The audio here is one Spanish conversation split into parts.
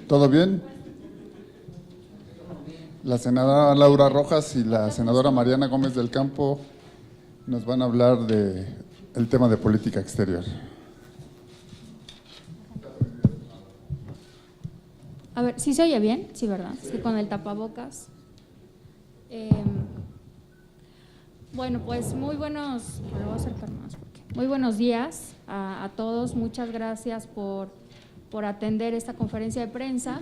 ¿Todo bien? La senadora Laura Rojas y la senadora Mariana Gómez del Campo nos van a hablar del tema de política exterior. A ver, ¿sí se oye bien? Sí, ¿verdad? Es que con el tapabocas. Bueno, pues muy buenos, me voy a acercar más muy buenos días a todos. Muchas gracias por atender esta conferencia de prensa.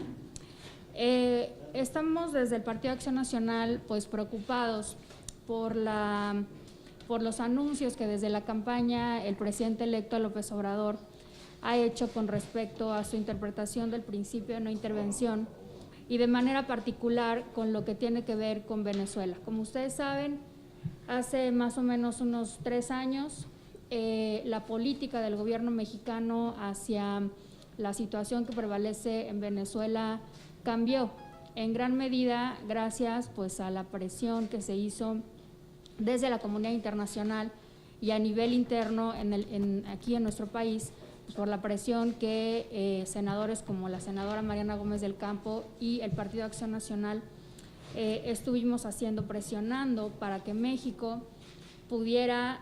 Estamos desde el Partido Acción Nacional pues preocupados por los anuncios que desde la campaña el presidente electo López Obrador ha hecho con respecto a su interpretación del principio de no intervención y de manera particular con lo que tiene que ver con Venezuela. Como ustedes saben, hace más o menos unos 3 años la política del gobierno mexicano hacia la situación que prevalece en Venezuela cambió en gran medida gracias pues a la presión que se hizo desde la comunidad internacional y a nivel interno aquí en nuestro país, por la presión que senadores como la senadora Mariana Gómez del Campo y el Partido Acción Nacional estuvimos presionando para que México pudiera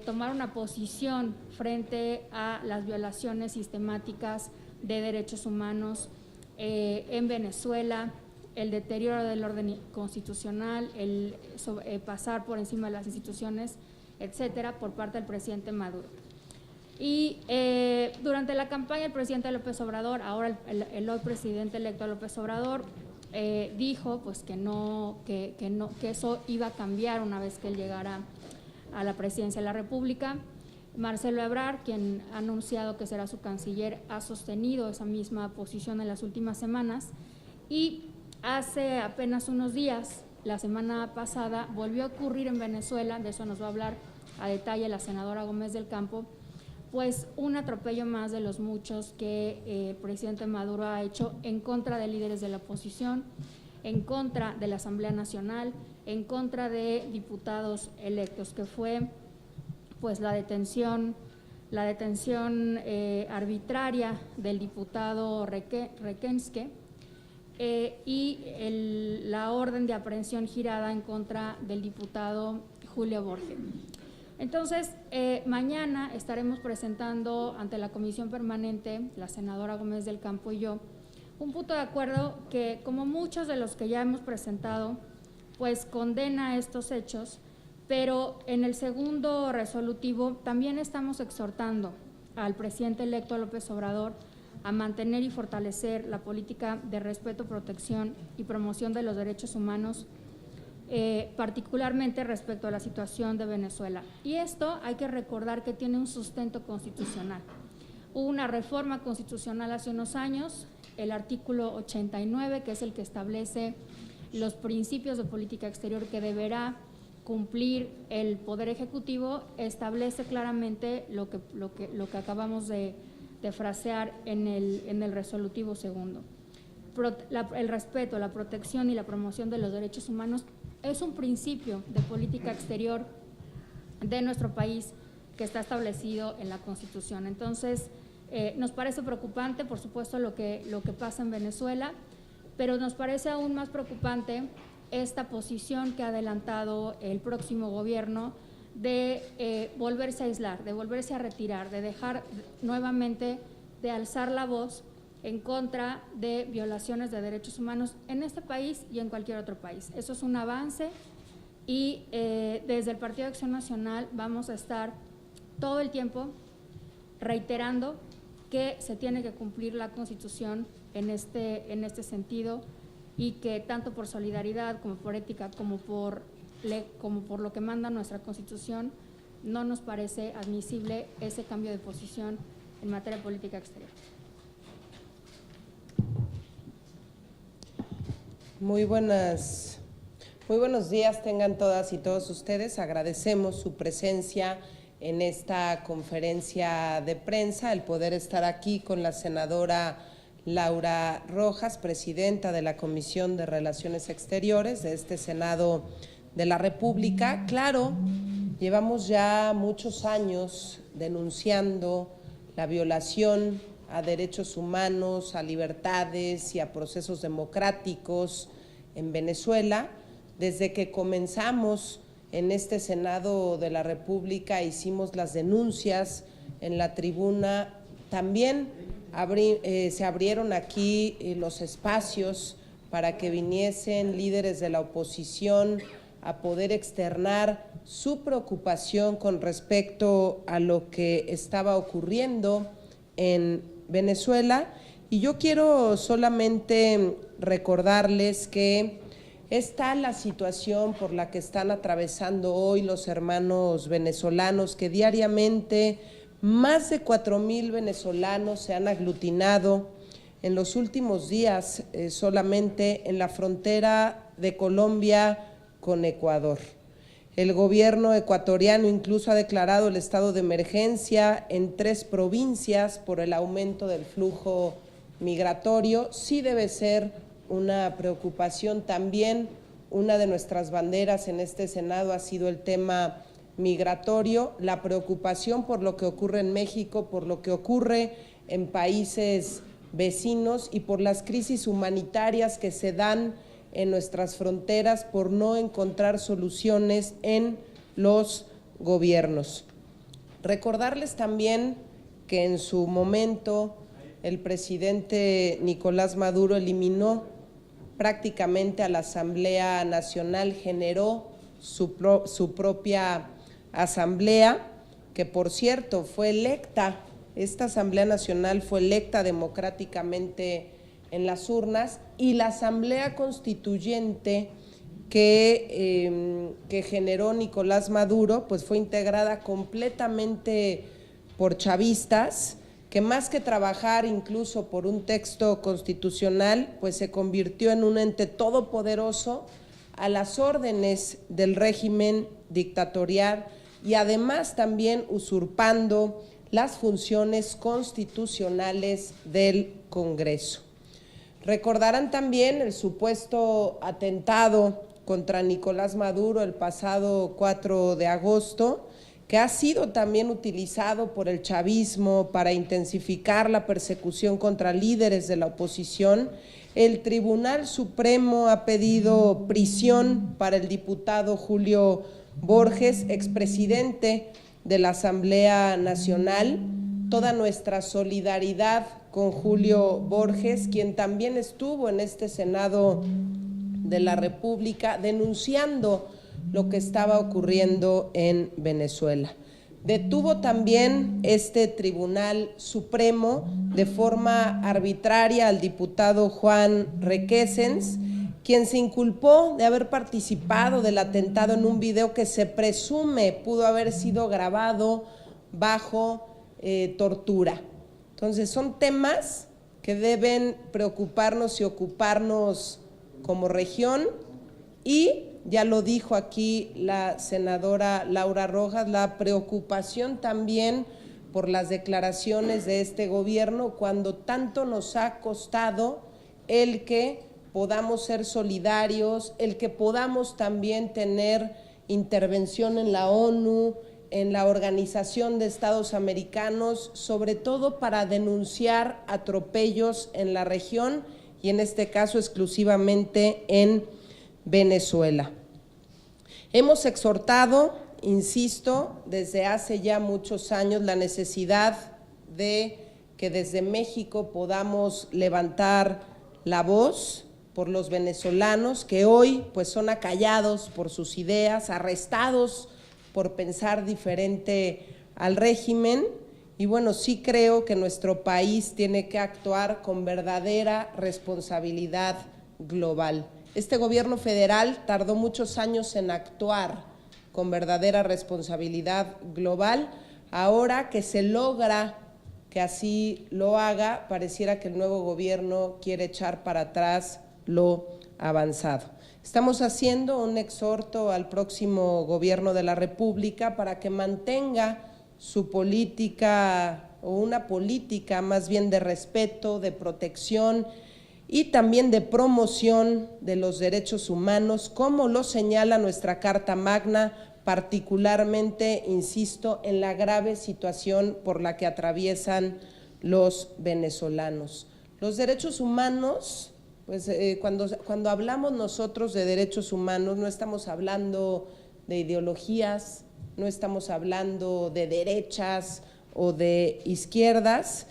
tomar una posición frente a las violaciones sistemáticas de derechos humanos en Venezuela, el deterioro del orden constitucional, el pasar por encima de las instituciones, etcétera, por parte del presidente Maduro. Y durante la campaña el presidente López Obrador, ahora el hoy presidente electo López Obrador, dijo pues que eso iba a cambiar una vez que él llegara a la presidencia de la República. Marcelo Ebrard, quien ha anunciado que será su canciller, ha sostenido esa misma posición en las últimas semanas y hace apenas unos días, la semana pasada, volvió a ocurrir en Venezuela, de eso nos va a hablar a detalle la senadora Gómez del Campo, pues un atropello más de los muchos que el presidente Maduro ha hecho en contra de líderes de la oposición, en contra de la Asamblea Nacional, en contra de diputados electos, que fue pues la detención arbitraria del diputado Requensque y la orden de aprehensión girada en contra del diputado Julio Borges. Entonces, mañana estaremos presentando ante la Comisión Permanente, la senadora Gómez del Campo y yo, un punto de acuerdo que, como muchos de los que ya hemos presentado, pues condena estos hechos, pero en el segundo resolutivo también estamos exhortando al presidente electo López Obrador a mantener y fortalecer la política de respeto, protección y promoción de los derechos humanos, particularmente respecto a la situación de Venezuela. Y esto hay que recordar que tiene un sustento constitucional. Hubo una reforma constitucional hace unos años, el artículo 89, que es el que establece los principios de política exterior que deberá cumplir el Poder Ejecutivo, establece claramente lo que acabamos de frasear en el resolutivo segundo. El respeto, la protección y la promoción de los derechos humanos es un principio de política exterior de nuestro país que está establecido en la Constitución. Entonces, nos parece preocupante, por supuesto, lo que pasa en Venezuela, pero nos parece aún más preocupante esta posición que ha adelantado el próximo gobierno de volverse a aislar, de volverse a retirar, de dejar nuevamente de alzar la voz en contra de violaciones de derechos humanos en este país y en cualquier otro país. Eso es un avance y desde el Partido de Acción Nacional vamos a estar todo el tiempo reiterando que se tiene que cumplir la Constitución en este sentido y que tanto por solidaridad como por ética como por lo que manda nuestra Constitución no nos parece admisible ese cambio de posición en materia de política exterior. Muy buenos días tengan todas y todos ustedes. Agradecemos su presencia en esta conferencia de prensa, el poder estar aquí con la senadora Laura Rojas, presidenta de la Comisión de Relaciones Exteriores de este Senado de la República. Claro, llevamos ya muchos años denunciando la violación a derechos humanos, a libertades y a procesos democráticos en Venezuela. Desde que comenzamos en este Senado de la República hicimos las denuncias en la tribuna, también se abrieron aquí los espacios para que viniesen líderes de la oposición a poder externar su preocupación con respecto a lo que estaba ocurriendo en Venezuela. Y yo quiero solamente recordarles que está la situación por la que están atravesando hoy los hermanos venezolanos, que diariamente más de 4,000 venezolanos se han aglutinado en los últimos días solamente en la frontera de Colombia con Ecuador. El gobierno ecuatoriano incluso ha declarado el estado de emergencia en 3 provincias por el aumento del flujo migratorio. Sí debe ser una preocupación también. Una de nuestras banderas en este Senado ha sido el tema migratorio, la preocupación por lo que ocurre en México, por lo que ocurre en países vecinos y por las crisis humanitarias que se dan en nuestras fronteras por no encontrar soluciones en los gobiernos. Recordarles también que en su momento el presidente Nicolás Maduro eliminó prácticamente a la Asamblea Nacional, generó su propia asamblea, que por cierto fue electa, esta Asamblea Nacional fue electa democráticamente en las urnas, y la Asamblea Constituyente que generó Nicolás Maduro, pues fue integrada completamente por chavistas, que más que trabajar incluso por un texto constitucional, pues se convirtió en un ente todopoderoso a las órdenes del régimen dictatorial y además también usurpando las funciones constitucionales del Congreso. Recordarán también el supuesto atentado contra Nicolás Maduro el pasado 4 de agosto, que ha sido también utilizado por el chavismo para intensificar la persecución contra líderes de la oposición. El Tribunal Supremo ha pedido prisión para el diputado Julio Borges, expresidente de la Asamblea Nacional. Toda nuestra solidaridad con Julio Borges, quien también estuvo en este Senado de la República denunciando lo que estaba ocurriendo en Venezuela. Detuvo también este Tribunal Supremo de forma arbitraria al diputado Juan Requesens, quien se inculpó de haber participado del atentado en un video que se presume pudo haber sido grabado bajo tortura. Entonces son temas que deben preocuparnos y ocuparnos como región, y ya lo dijo aquí la senadora Laura Rojas, la preocupación también por las declaraciones de este gobierno, cuando tanto nos ha costado el que podamos ser solidarios, el que podamos también tener intervención en la ONU, en la Organización de Estados Americanos, sobre todo para denunciar atropellos en la región y en este caso exclusivamente en Venezuela. Hemos exhortado, insisto, desde hace ya muchos años la necesidad de que desde México podamos levantar la voz por los venezolanos que hoy pues son acallados por sus ideas, arrestados por pensar diferente al régimen. Y bueno, sí creo que nuestro país tiene que actuar con verdadera responsabilidad global. Este gobierno federal tardó muchos años en actuar con verdadera responsabilidad global. Ahora que se logra que así lo haga, pareciera que el nuevo gobierno quiere echar para atrás lo avanzado. Estamos haciendo un exhorto al próximo gobierno de la República para que mantenga su política, o una política más bien de respeto, de protección y también de promoción de los derechos humanos, como lo señala nuestra Carta Magna, particularmente, insisto, en la grave situación por la que atraviesan los venezolanos. Los derechos humanos, pues cuando hablamos nosotros de derechos humanos no estamos hablando de ideologías, no estamos hablando de derechas o de izquierdas,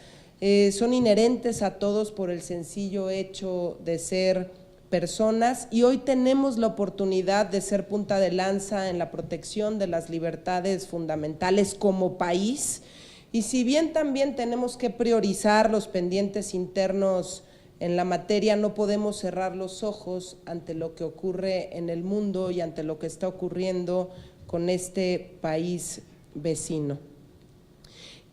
son inherentes a todos por el sencillo hecho de ser personas, y hoy tenemos la oportunidad de ser punta de lanza en la protección de las libertades fundamentales como país. Y si bien también tenemos que priorizar los pendientes internos en la materia, no podemos cerrar los ojos ante lo que ocurre en el mundo y ante lo que está ocurriendo con este país vecino.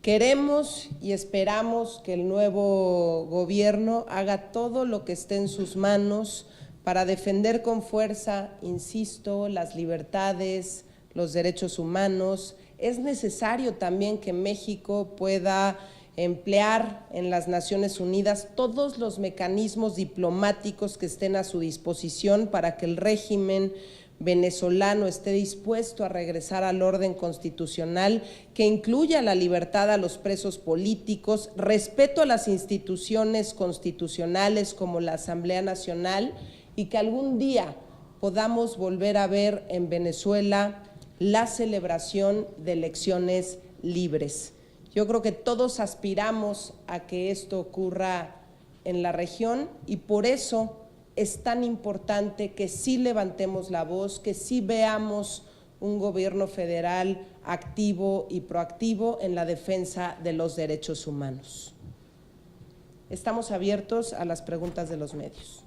Queremos y esperamos que el nuevo gobierno haga todo lo que esté en sus manos para defender con fuerza, insisto, las libertades, los derechos humanos. Es necesario también que México pueda emplear en las Naciones Unidas todos los mecanismos diplomáticos que estén a su disposición para que el régimen venezolano esté dispuesto a regresar al orden constitucional que incluya la libertad a los presos políticos, respeto a las instituciones constitucionales como la Asamblea Nacional, y que algún día podamos volver a ver en Venezuela la celebración de elecciones libres. Yo creo que todos aspiramos a que esto ocurra en la región, y por eso es tan importante que sí levantemos la voz, que sí veamos un gobierno federal activo y proactivo en la defensa de los derechos humanos. Estamos abiertos a las preguntas de los medios.